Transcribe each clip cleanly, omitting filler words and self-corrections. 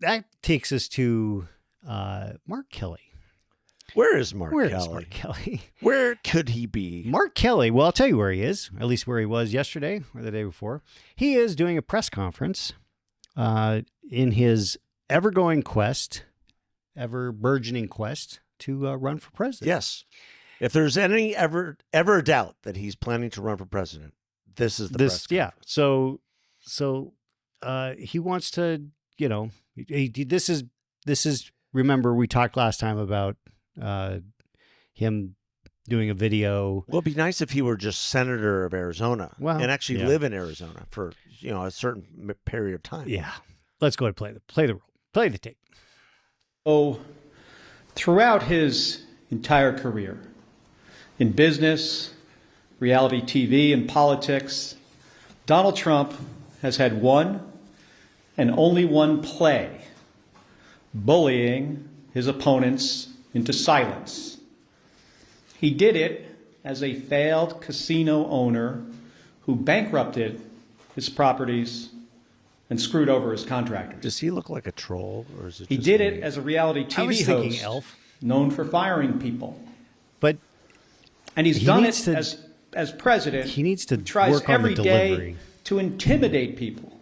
that takes us to Mark Kelly. Where is Mark Where Kelly? is Mark Kelly? Where could he be? Mark Kelly, well, I'll tell you where he is, at least where he was yesterday or the day before. He is doing a press conference in his ever-going quest, ever-burgeoning quest to run for president. Yes. If there's any ever a doubt that he's planning to run for president, this is the press conference. So he wants to, this is, remember we talked last time about him doing a video. Well, it'd be nice if he were just senator of Arizona and actually live in Arizona for, a certain period of time. Yeah. Let's go ahead and play the tape. Oh, throughout his entire career in business, reality TV, and politics, Donald Trump has had one and only one play: bullying his opponents into silence. He did it as a failed casino owner who bankrupted his properties and screwed over his contractors. Does he look like a troll, or is it? He did it as a reality TV host, Elf, known for firing people. But and he's done it as president. He needs to tries work on every the day delivery to intimidate people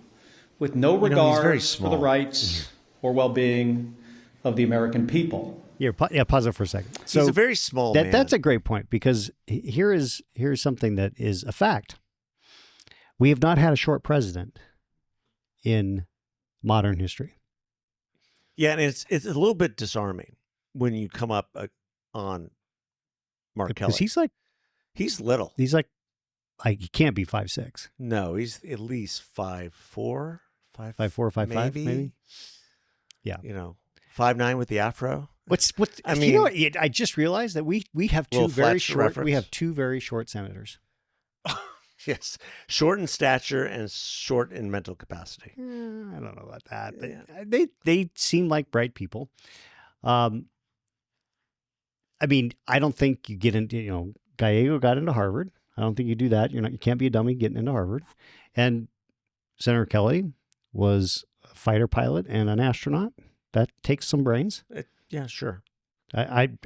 with no regard for the rights or well-being of the American people. Yeah, pause it for a second. So he's a very small man. That's a great point, because here is something that is a fact. We have not had a short president in modern history. Yeah, and it's a little bit disarming when you come up on Mark Kelly. Because he's little. He's like he can't be 5'6". No, he's at least 5'4", 5'4", maybe. Yeah, 5'9" with the afro. I mean, I just realized that we have two very short. We have two very short senators. Yes, short in stature and short in mental capacity. I don't know about that, but they seem like bright people. I mean, I don't think you get into, Gallego got into Harvard. I don't think you do that. You can't be a dummy getting into Harvard. And Senator Kelly was a fighter pilot and an astronaut. That takes some brains. Yeah, sure. I'm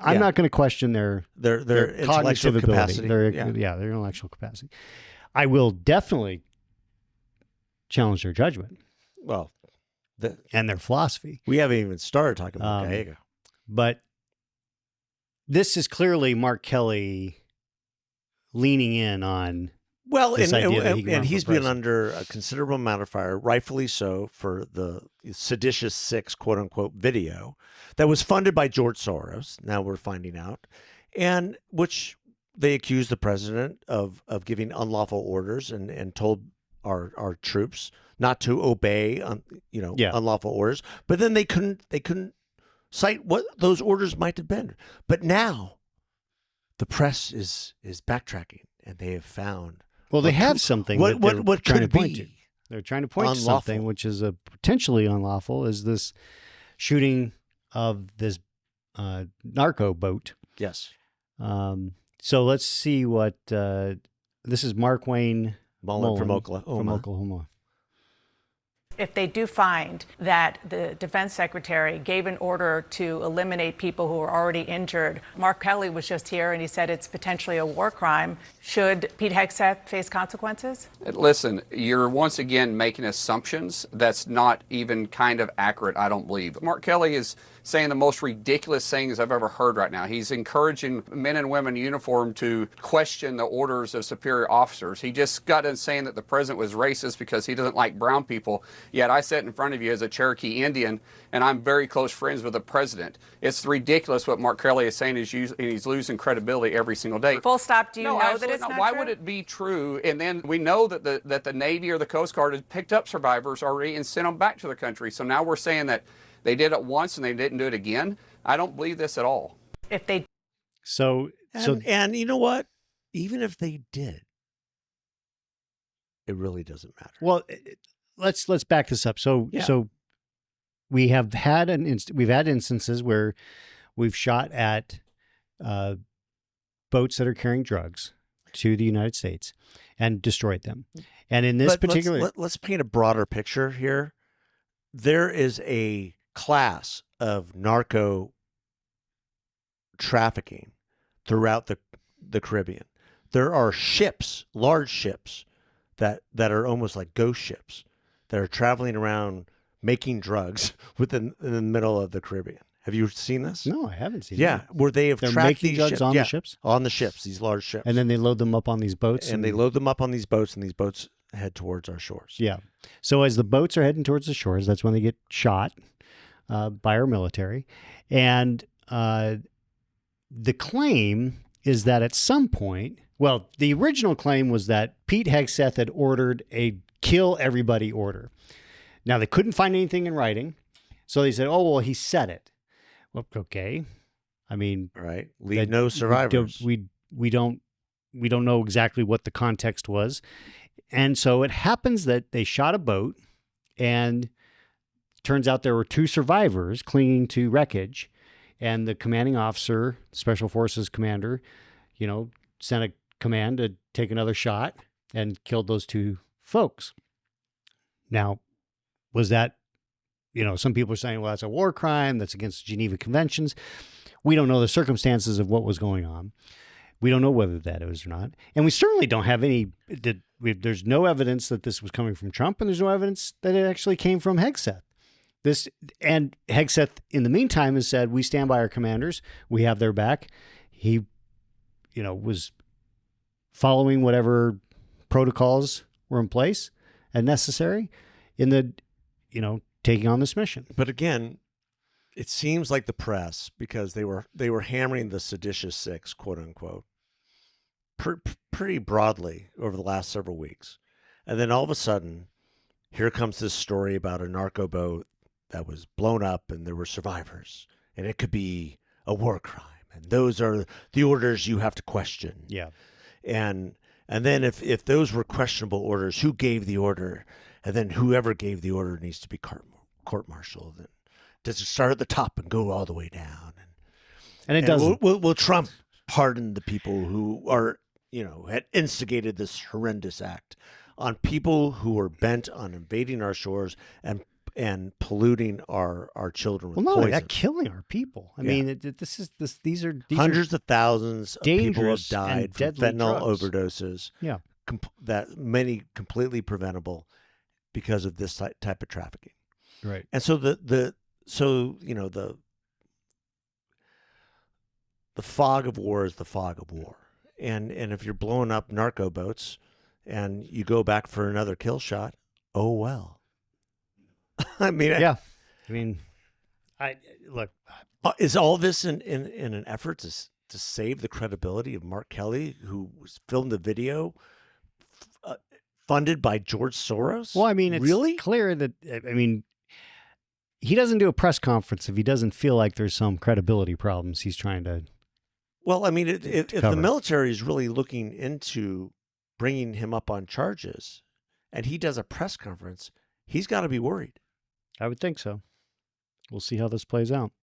not going to question their intellectual cognitive capacity. ability, their intellectual capacity. I will definitely challenge their judgment. Well, and their philosophy. We haven't even started talking about Gallego. But this is clearly Mark Kelly leaning in on this idea that he can run for he's president. been under a considerable amount of fire, rightfully so, for the Seditious 6 quote unquote video that was funded by George Soros. Now we're finding out, and which they accused the president of giving unlawful orders and told our troops not to obey unlawful orders. But then they couldn't cite what those orders might have been. But now the press is backtracking, and they have found. Well, they have something. What trying could to point be? to. They're trying to point to Unlawful. something which is potentially unlawful. Is this shooting of this narco boat? Yes. So let's see what this is. Mark Wayne Mullen from Oklahoma. From Oklahoma. If they do find that the defense secretary gave an order to eliminate people who were already injured, Mark Kelly was just here and he said it's potentially a war crime. Should Pete Hegseth face consequences? Listen, you're once again making assumptions that's not even kind of accurate, I don't believe. Mark Kelly is saying the most ridiculous things I've ever heard right now. He's encouraging men and women in uniform to question the orders of superior officers. He just got done saying that the president was racist because he doesn't like brown people. Yet I sit in front of you as a Cherokee Indian, and I'm very close friends with the president. It's ridiculous what Mark Kelly is saying. He's losing credibility every single day. Full stop. Do you know that it's not Why true? would it be true? And then we know that the Navy or the Coast Guard has picked up survivors already and sent them back to their country. So now we're saying that they did it once and they didn't do it again. I don't believe this at all. If they And you know what? Even if they did, it really doesn't matter. Well, let's back this up. So we have had we've had instances where we've shot at boats that are carrying drugs to the United States and destroyed them. And in this particular, let's paint a broader picture here. there is a class of narco trafficking throughout the Caribbean. There are ships, large ships, that are almost like ghost ships that are traveling around making drugs in the middle of the Caribbean. Have you seen this? No, I haven't seen Yeah, that. where they have They're tracked making these drugs ships. on Yeah, the ships? on the ships, these large ships. And then they load them up on these boats. And they load them up on these boats, and these boats head towards our shores. Yeah. So as the boats are heading towards the shores, that's when they get shot by our military. And the claim is that at some point, well, the original claim was that Pete Hegseth had ordered a kill everybody order. Now, they couldn't find anything in writing. So they said, oh, well, he said it. Well, okay. I mean, right. Leave no survivors. We don't know exactly what the context was. And so it happens that they shot a boat, and turns out there were 2 survivors clinging to wreckage. And the commanding officer, Special Forces commander, sent a command to take another shot and killed those 2 folks. Now, was that, some people are saying, well, that's a war crime. That's against the Geneva Conventions. We don't know the circumstances of what was going on. We don't know whether that is or not. And we certainly don't have there's no evidence that this was coming from Trump, and there's no evidence that it actually came from Hegseth. And Hegseth, in the meantime, has said, we stand by our commanders. We have their back. He, was following whatever protocols were in place and necessary in the, taking on this mission. But again, it seems like the press, because they were hammering the seditious 6, quote unquote, pretty broadly over the last several weeks. And then all of a sudden, here comes this story about a narco boat that was blown up and there were survivors, and it could be a war crime. And those are the orders you have to question. Yeah. And then if those were questionable orders, who gave the order? And then whoever gave the order needs to be court-martialed. And does it start at the top and go all the way down? And it doesn't. Will Trump pardon the people who are, had instigated this horrendous act on people who were bent on invading our shores and polluting our children with poison? That killing our people. I mean, these are hundreds of thousands of people have died from fentanyl drugs. overdoses. Yeah, that many completely preventable because of this type of trafficking. Right. And so the fog of war is the fog of war. And if you're blowing up narco boats and you go back for another kill shot, oh well. I mean, yeah. I mean, look. Is all this in an effort to save the credibility of Mark Kelly, who was filmed the video funded by George Soros? Well, I mean, it's really clear that, he doesn't do a press conference if he doesn't feel like there's some credibility problems he's trying to. Well, I mean, if the military is really looking into bringing him up on charges, and he does a press conference, he's got to be worried. I would think so. We'll see how this plays out.